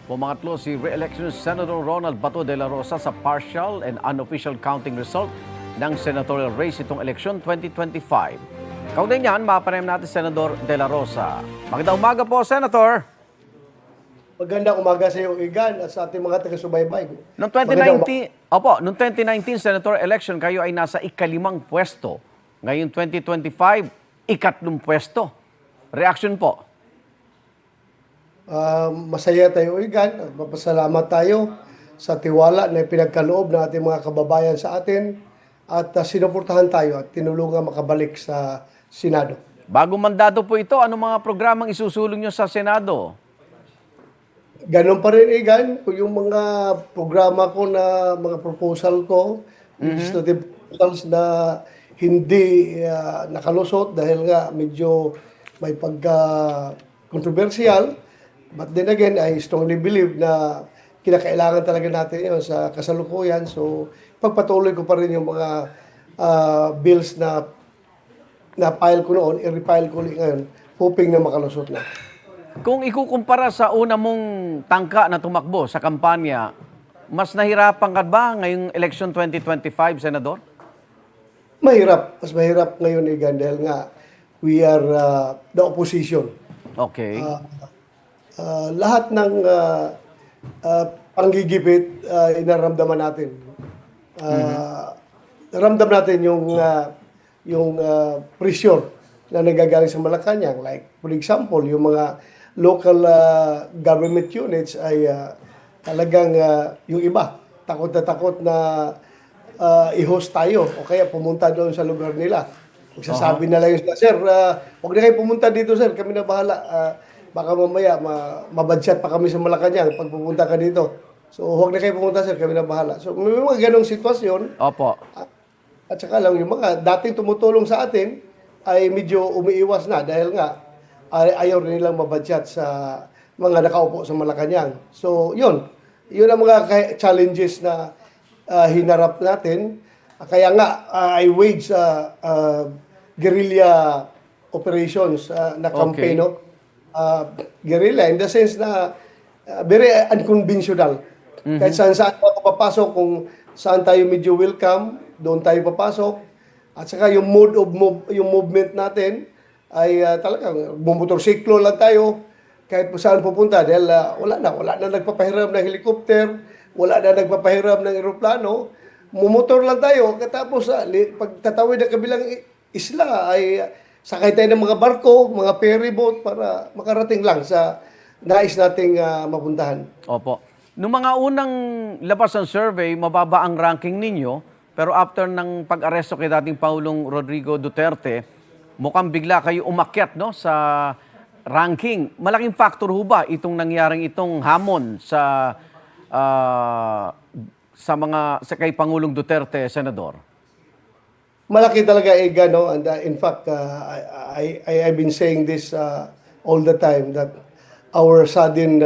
Pumangatlo si re-election Senator Ronald Bato de la Rosa sa partial and unofficial counting result ng senatorial race itong eleksyon 2025. Kaugnay niyan, mapanayam natin Senador de la Rosa. Magandang umaga po, Senator. Magandang umaga sa iyo, Igan, at sa ating mga taga-subaybay. Noong 2019, Senator election, kayo ay nasa ikalimang pwesto. Ngayon 2025, ikatlong pwesto. Reaction po? Masaya tayo, Igan, at mapasalamat tayo sa tiwala na pinagkaloob ng ating mga kababayan sa atin at sinuportahan tayo at tinulungan makabalik sa Senado. Bagong mandado po ito, anong mga programang isusulong nyo sa Senado? Ganon pa rin, Igan, yung mga programa ko na mga proposal ko, legislative proposals na hindi nakalusot dahil nga medyo may pagka-controversial. But then again, I strongly believe na kinakailangan talaga natin yun sa kasalukuyan. So, pagpatuloy ko pa rin yung mga bills na file ko noon, i-refile ko ulit ngayon, hoping na makalusot na. Kung ikukumpara sa una mong tangka na tumakbo sa kampanya, mas nahirapan ka ba ngayong election 2025, Senador? Mahirap. Mas mahirap ngayon, Igan, dahil nga we are the opposition. Okay. Lahat ng panggigipit, inaramdaman natin. Ramdam natin yung pressure na nagagaling sa Malacanang. Like, for example, yung mga local government units ay talagang yung iba, takot na i-host tayo o kaya pumunta doon sa lugar nila. Magsasabi na lang yung sir, huwag na kayo pumunta dito sir, kami na bahala. Baka mamaya mabadsyat pa kami sa Malacanang pag pupunta ka dito. So huwag na kayo pumunta sir, kami na bahala. So may mga ganong sitwasyon. Opo. At saka lang yung mga dating tumutulong sa atin ay medyo umiiwas na dahil nga ayaw rin nilang mabadsyat sa mga nakaupo sa Malacanang. So yun ang mga challenges na hinarap natin. Kaya nga I wage guerrilla operations na campaign. Okay. Guerrilla in the sense na very unconventional. Kahit saan ako papasok, kung saan tayo medyo welcome, doon tayo papasok. At saka yung yung movement natin ay talagang bumotorsiklo lang tayo kahit saan pupunta dahil wala na nagpapahiram ng helicopter, wala na nagpapahiram ng eroplano. Mumotor lang tayo, katapos pag tatawid ng kabilang isla ay sakay tayo ng mga barko, mga ferry boat para makarating lang sa nais nating mapuntahan. Opo. Noong mga unang labas ng survey, mababa ang ranking ninyo, pero after ng pag-aresto kay dating Pangulong Rodrigo Duterte, mukhang bigla kayo umakyat no, sa ranking. Malaking factor ho ba itong nangyaring itong hamon sa kay Pangulong Duterte, Senador? Malaki talaga, Ega, no? And in fact, I've been saying this all the time that our sudden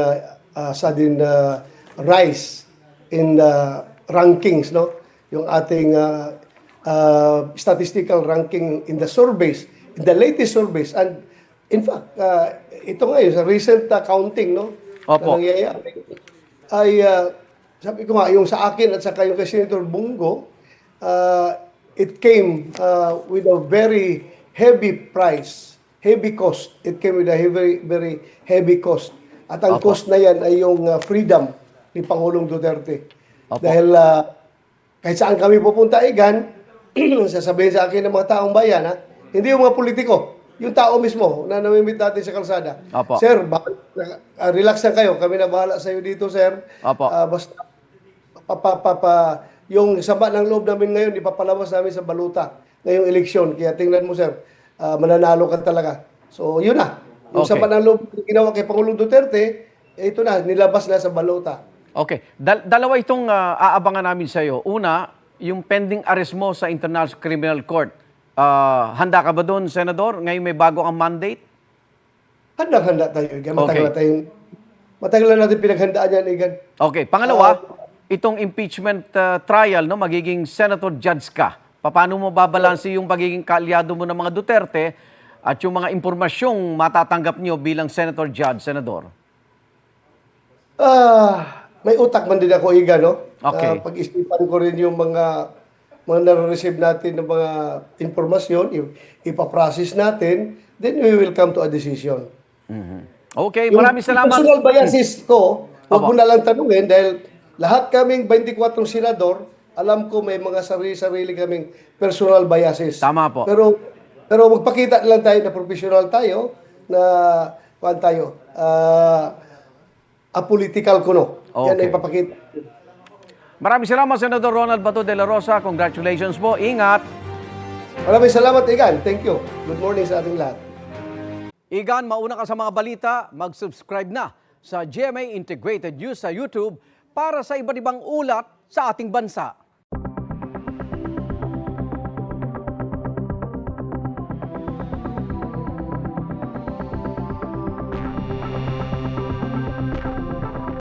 rise in rankings, no? Yung ating statistical ranking in the surveys, in the latest surveys, and in fact, ito ngayon sa recent counting, no? Opo. Na nangyayari, ay sabi ko nga, yung sa akin at saka yung kay Senator Bungo, it came with a very heavy price, heavy cost. It came with a very heavy cost. At ang Opo. cost na yan ay yung freedom ni Pangulong Duterte. Opo. Dahil kahit saan kami pupunta, Igan, sasabihin sa akin ng mga taong bayan, hindi yung mga politiko, yung tao mismo na namimit natin sa kalsada. Opo. Sir, relax lang kayo. Kami na bahala sa iyo dito, sir. Opo. Basta yung sama ng loob namin ngayon, ipapalabas namin sa baluta ngayong eleksyon. Kaya tingnan mo, sir, mananalo ka talaga. So, yun na. Yung Okay. sama ng loob na ginawa kay Pangulong Duterte, ito na, nilabas na sa baluta. Okay. Dalawa itong aabangan namin sa iyo. Una, yung pending arrest mo sa International Criminal Court. Handa ka ba doon, Senador? Ngayon may bago kang mandate? Handang-handa tayo, Igan. Okay. Matagal na natin pinaghandaan yan, Igan. Okay. Pangalawa, itong impeachment trial, no, magiging senator judge ka. Paano mo babalanse yung pagiging kaalyado mo ng mga Duterte at yung mga impormasyong matatanggap nyo bilang senator judge, senador? May utak man din ako, Iga, no? Okay. Pag-isipan ko rin yung mga nare-receive natin ng mga informasyon, ipaprocess natin, then we will come to a decision. Okay, Yung maraming salamat. personal biases ko, huwag Opo. mo na lang tanungin dahil lahat kaming 24 senador, alam ko may mga sarili-sarili kaming personal biases. Tama po. Pero magpakita lang tayo na professional tayo, na kuan tayo, apolitical kuno. Yan Okay. ay ipapakita. Maraming salamat, Senador Ronald Bato de la Rosa. Congratulations po. Ingat. Maraming salamat, Igan. Thank you. Good morning sa ating lahat. Igan, mauna ka sa mga balita, mag-subscribe na sa GMA Integrated News sa YouTube para sa iba't ibang ulat sa ating bansa.